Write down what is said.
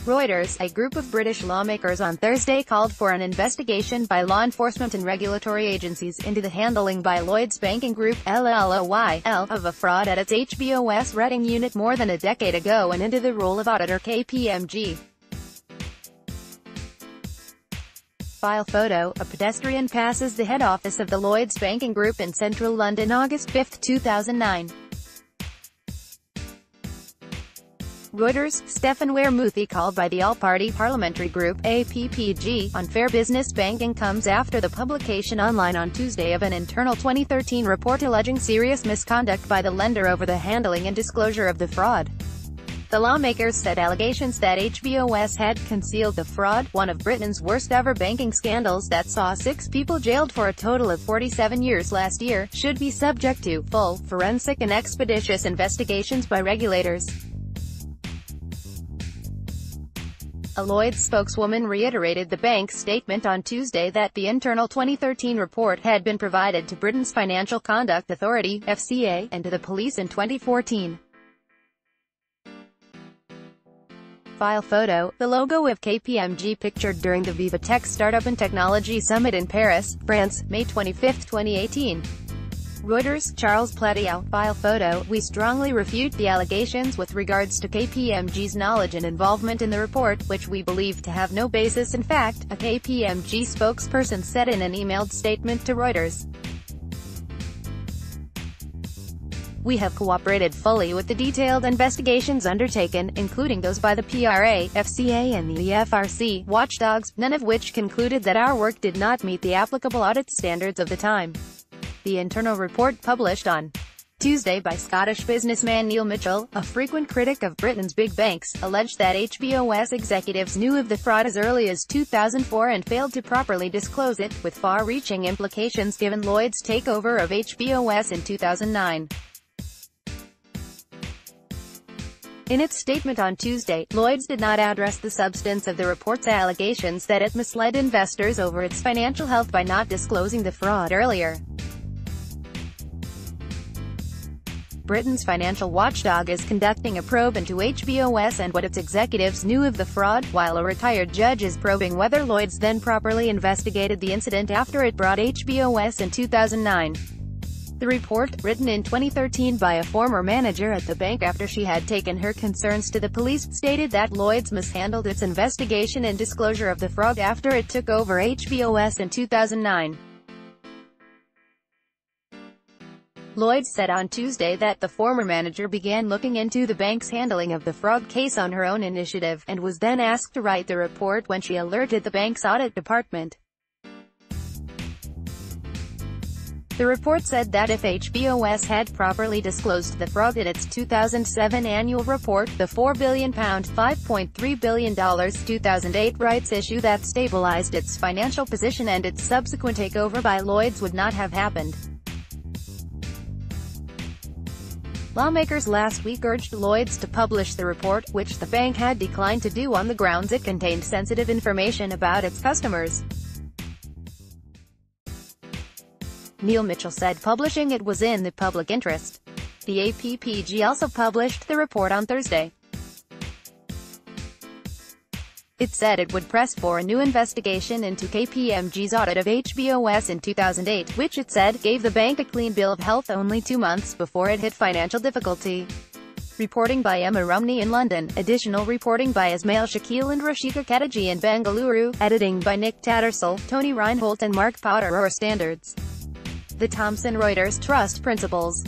Reuters, a group of British lawmakers on Thursday called for an investigation by law enforcement and regulatory agencies into the handling by Lloyds Banking Group, LLOY.L, of a fraud at its HBOS Reading unit more than a decade ago and into the role of auditor KPMG. File photo: a pedestrian passes the head office of the Lloyds Banking Group in central London August 5, 2009. Reuters, Stefan WermuthThe called by the All Party Parliamentary Group, APPG, on fair business banking comes after the publication online on Tuesday of an internal 2013 report alleging serious misconduct by the lender over the handling and disclosure of the fraud. The lawmakers said allegations that HBOS had concealed the fraud, one of Britain's worst-ever banking scandals that saw 6 people jailed for a total of 47 years last year, should be subject to full, forensic and expeditious investigations by regulators. A Lloyds spokeswoman reiterated the bank's statement on Tuesday that the internal 2013 report had been provided to Britain's Financial Conduct Authority, FCA, and to the police in 2014. File photo: the logo of KPMG pictured during the Viva Tech Startup and Technology Summit in Paris, France, May 25, 2018. Reuters, Charles Platiel. File photo: we strongly refute the allegations with regards to KPMG's knowledge and involvement in the report, which we believe to have no basis in fact, a KPMG spokesperson said in an emailed statement to Reuters. We have cooperated fully with the detailed investigations undertaken, including those by the PRA, FCA and the FRC watchdogs, none of which concluded that our work did not meet the applicable audit standards of the time. The internal report published on Tuesday by Scottish businessman Neil Mitchell, a frequent critic of Britain's big banks, alleged that HBOS executives knew of the fraud as early as 2004 and failed to properly disclose it, with far-reaching implications given Lloyd's takeover of HBOS in 2009. In its statement on Tuesday, Lloyds did not address the substance of the report's allegations that it misled investors over its financial health by not disclosing the fraud earlier. Britain's financial watchdog is conducting a probe into HBOS and what its executives knew of the fraud, while a retired judge is probing whether Lloyds then properly investigated the incident after it bought HBOS in 2009. The report, written in 2013 by a former manager at the bank after she had taken her concerns to the police, stated that Lloyds mishandled its investigation and disclosure of the fraud after it took over HBOS in 2009. Lloyds said on Tuesday that the former manager began looking into the bank's handling of the fraud case on her own initiative, and was then asked to write the report when she alerted the bank's audit department. The report said that if HBOS had properly disclosed the fraud in its 2007 annual report, the £4 billion $5.3 billion 2008 rights issue that stabilized its financial position and its subsequent takeover by Lloyds would not have happened. Lawmakers last week urged Lloyds to publish the report, which the bank had declined to do on the grounds it contained sensitive information about its customers. Neil Mitchell said publishing it was in the public interest. The APPG also published the report on Thursday. It said it would press for a new investigation into KPMG's audit of HBOS in 2008, which it said gave the bank a clean bill of health only 2 months before it hit financial difficulty. Reporting by Emma Rumney in London, additional reporting by Ismail Shakil and Rashika Chatterjee in Bengaluru, editing by Nick Tattersall, Tony Reinholt and Mark Potter. Standards. The Thomson Reuters Trust Principles.